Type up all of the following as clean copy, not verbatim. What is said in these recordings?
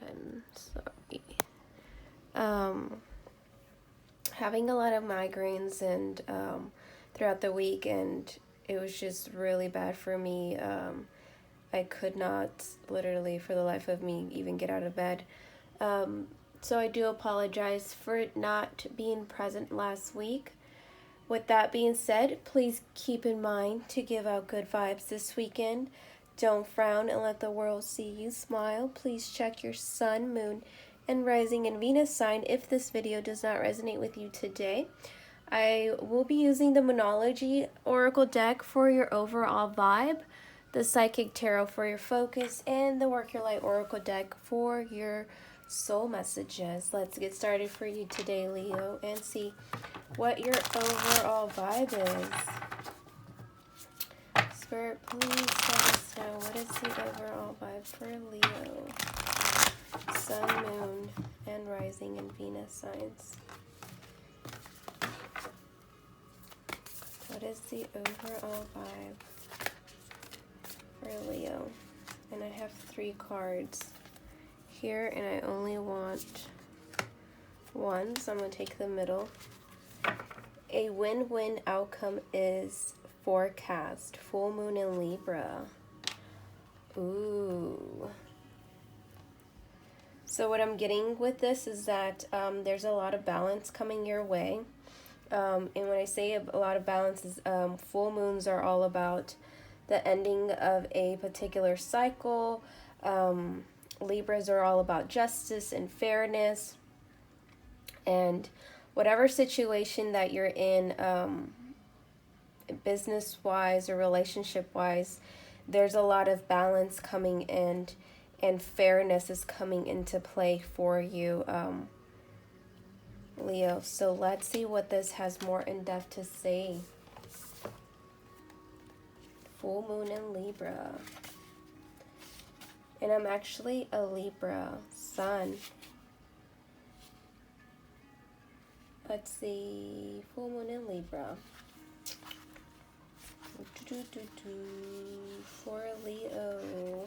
I'm sorry. Having a lot of migraines and throughout the week, and it was just really bad for me. I could not, literally for the life of me, even get out of bed. So I do apologize for not being present last week. With that being said, please keep in mind to give out good vibes this weekend. Don't frown and let the world see you smile. Please check your sun, moon, and rising and Venus sign if this video does not resonate with you today. I will be using the Moonology Oracle deck for your overall vibe, the Psychic Tarot for your focus, and the Work Your Light Oracle deck for your soul messages. Let's get started for you today, Leo, and see what your overall vibe is. Spirit, please let us know, what is the overall vibe for Leo? Sun, moon, and rising and Venus signs. What is the overall vibe for Leo? And I have 3 cards here, and I only want one, so I'm going to take the middle. A win-win outcome is forecast. Full moon in Libra. Ooh. So what I'm getting with this is that there's a lot of balance coming your way. And when I say a lot of balance, is full moons are all about the ending of a particular cycle. Libras are all about justice and fairness. And whatever situation that you're in, business-wise or relationship-wise, there's a lot of balance coming in, and fairness is coming into play for you, Leo. So let's see what this has more in depth to say. Full moon in Libra. And I'm actually a Libra sun. Let's see. Full moon in Libra. For Leo.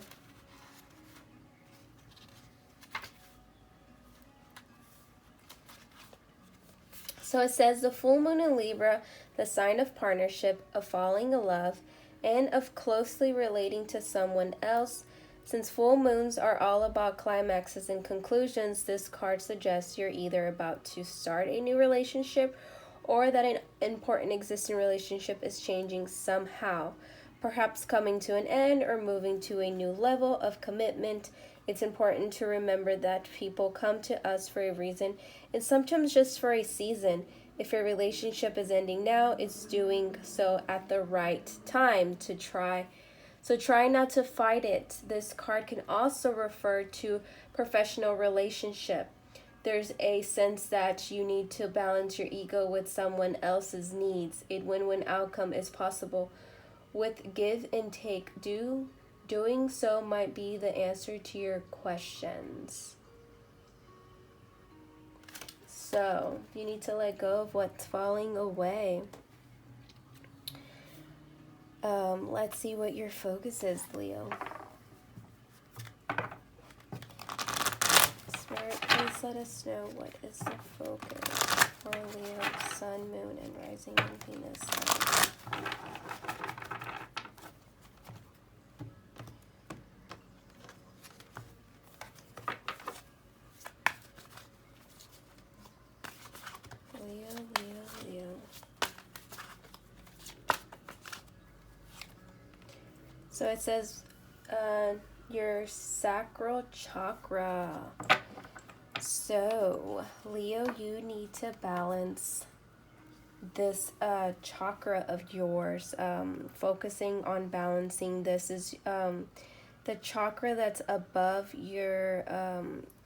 So it says the full moon in Libra, the sign of partnership, of falling in love, and of closely relating to someone else. Since full moons are all about climaxes and conclusions, this card suggests you're either about to start a new relationship or that an important existing relationship is changing somehow, perhaps coming to an end or moving to a new level of commitment. It's important to remember that people come to us for a reason, and sometimes just for a season. If your relationship is ending now, it's doing so at the right time to try. So try not to fight it. This card can also refer to professional relationship. There's a sense that you need to balance your ego with someone else's needs. A win-win outcome is possible with give and take. Doing so might be the answer to your questions. So you need to let go of what's falling away. Let's see what your focus is, Leo. Spirit, please let us know what is the focus for Leo, Sun, Moon, and Rising and Venus. Leo. So it says your sacral chakra. So, Leo, you need to balance this chakra of yours. Focusing on balancing this is the chakra that's above your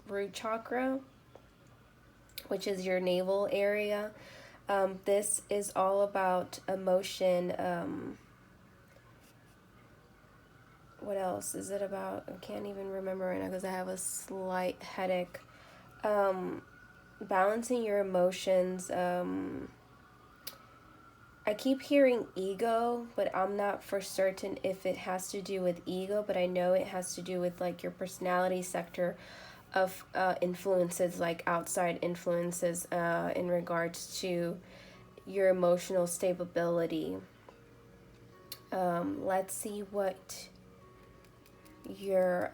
root chakra, which is your navel area. This is all about emotion. What else is it about? I can't even remember right now because I have a slight headache. Balancing your emotions. I keep hearing ego, but I'm not for certain if it has to do with ego, but I know it has to do with like your personality sector of influences, like outside influences, in regards to your emotional stability. Let's see what your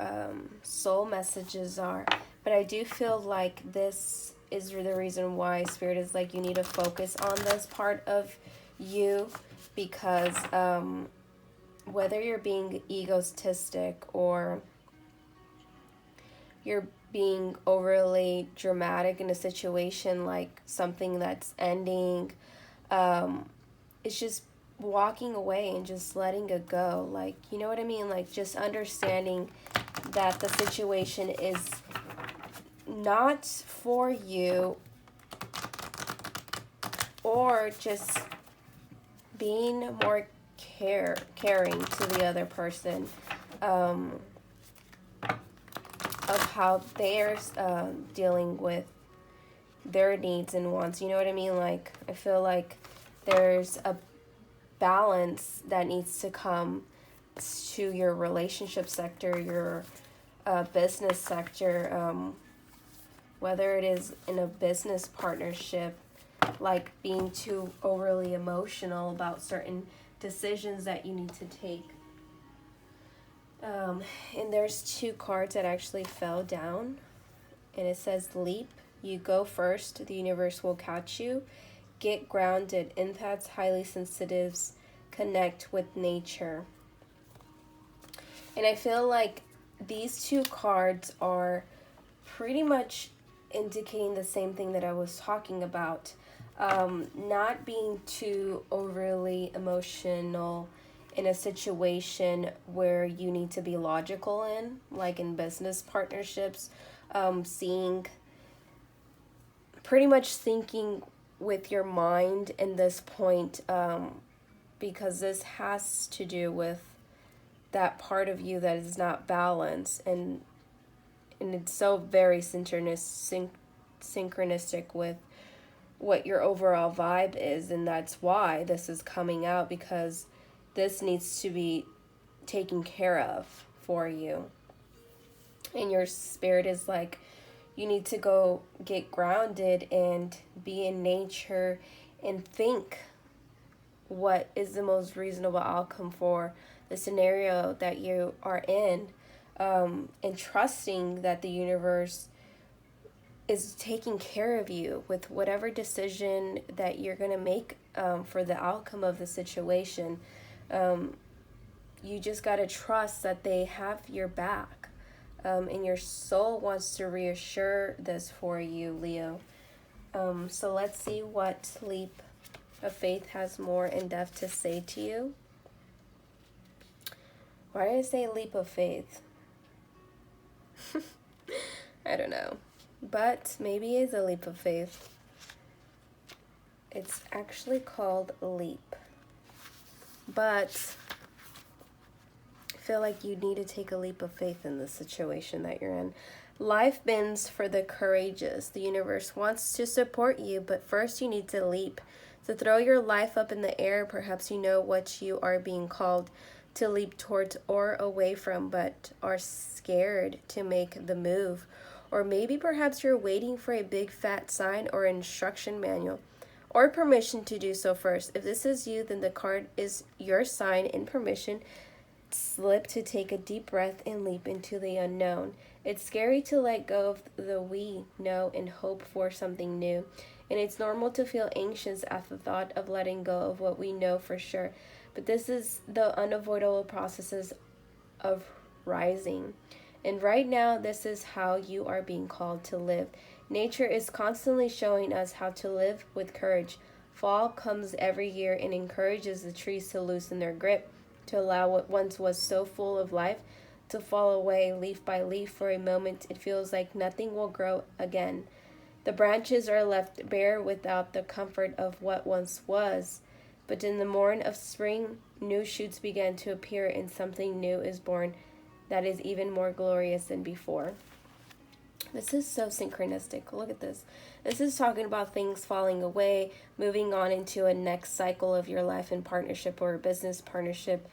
soul messages are. But I do feel like this is the reason why Spirit is like, you need to focus on this part of you, because whether you're being egotistic or you're being overly dramatic in a situation, like something that's ending, it's just walking away and just letting it go. Like, you know what I mean? Like, just understanding that the situation is not for you, or just being more caring to the other person, of how they're dealing with their needs and wants. You know what I mean? Like, I feel like there's a balance that needs to come to your relationship sector, your business sector, whether it is in a business partnership, like being too overly emotional about certain decisions that you need to take. And there's 2 cards that actually fell down, and it says leap. You go first, the universe will catch you. Get grounded. Empaths, highly sensitives, connect with nature. And I feel like these 2 cards are pretty much indicating the same thing that I was talking about. Not being too overly emotional in a situation where you need to be logical in, like in business partnerships, seeing, pretty much thinking with your mind in this point, because this has to do with that part of you that is not balanced, and it's so very synchronistic with what your overall vibe is, and that's why this is coming out, because this needs to be taken care of for you. And your spirit is like, you need to go get grounded and be in nature and think what is the most reasonable outcome for the scenario that you are in, and trusting that the universe is taking care of you with whatever decision that you're going to make, for the outcome of the situation. You just got to trust that they have your back, and your soul wants to reassure this for you, Leo. So let's see what leap of faith has more in depth to say to you. Why did I say leap of faith? I don't know. But maybe it's a leap of faith. It's actually called leap. But I feel like you need to take a leap of faith in the situation that you're in. Life bends for the courageous. The universe wants to support you, but first you need to leap. To throw your life up in the air. Perhaps you know what you are being called to leap towards or away from, but are scared to make the move. Or maybe perhaps you're waiting for a big fat sign or instruction manual, or permission to do so first. If this is you, then the card is your sign and permission slip to take a deep breath and leap into the unknown. It's scary to let go of the we know and hope for something new. And it's normal to feel anxious at the thought of letting go of what we know for sure. But this is the unavoidable processes of rising. And right now, this is how you are being called to live. Nature is constantly showing us how to live with courage. Fall comes every year and encourages the trees to loosen their grip, to allow what once was so full of life to fall away leaf by leaf. For a moment, it feels like nothing will grow again. The branches are left bare without the comfort of what once was. But in the morn of spring, new shoots begin to appear, and something new is born that is even more glorious than before. This is so synchronistic. Look at this. This is talking about things falling away, moving on into a next cycle of your life in partnership or a business partnership.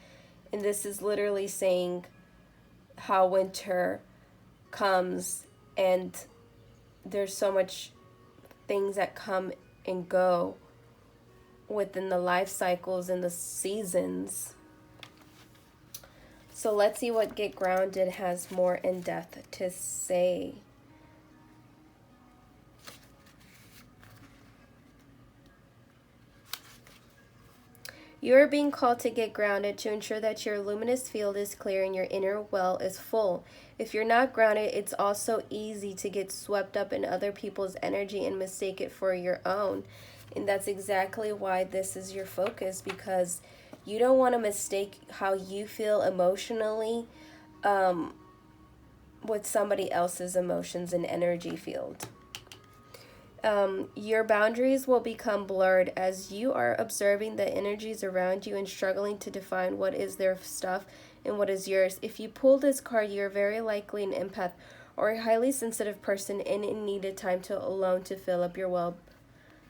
And this is literally saying how winter comes and there's so much things that come and go within the life cycles and the seasons. So let's see what Get Grounded has more in depth to say. You are being called to get grounded to ensure that your luminous field is clear and your inner well is full. If you're not grounded, it's also easy to get swept up in other people's energy and mistake it for your own. And that's exactly why this is your focus, because you don't want to mistake how you feel emotionally with somebody else's emotions and energy field. Your boundaries will become blurred as you are observing the energies around you and struggling to define what is their stuff and what is yours. If you pull this card, you're very likely an empath or a highly sensitive person and needed time to alone to fill up your well.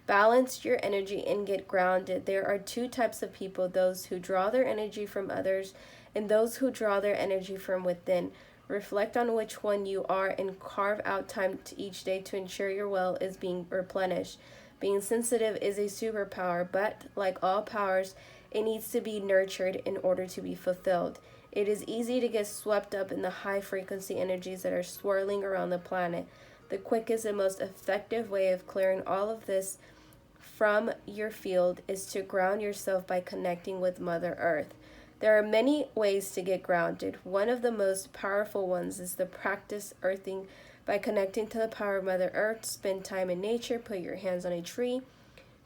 Balance your energy and get grounded. There are two types of people: those who draw their energy from others and those who draw their energy from within. Reflect on which one you are and carve out time each day to ensure your well is being replenished. Being sensitive is a superpower, but like all powers, it needs to be nurtured in order to be fulfilled. It is easy to get swept up in the high frequency energies that are swirling around the planet. The quickest and most effective way of clearing all of this from your field is to ground yourself by connecting with Mother Earth. There are many ways to get grounded. One of the most powerful ones is the practice earthing by connecting to the power of Mother Earth. Spend time in nature, put your hands on a tree.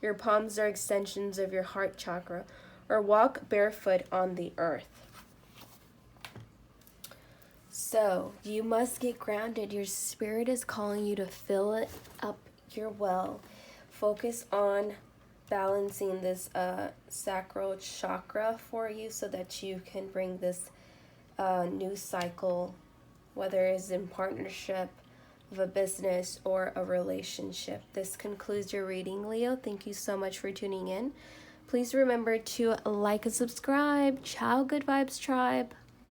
Your palms are extensions of your heart chakra, or walk barefoot on the earth. So, you must get grounded. Your spirit is calling you to fill it up your well. Focus on balancing this sacral chakra for you so that you can bring this new cycle, whether it's in partnership, of a business, or a relationship. This concludes your reading, Leo. Thank you so much for tuning in. Please remember to like and subscribe. Ciao, Good Vibes Tribe.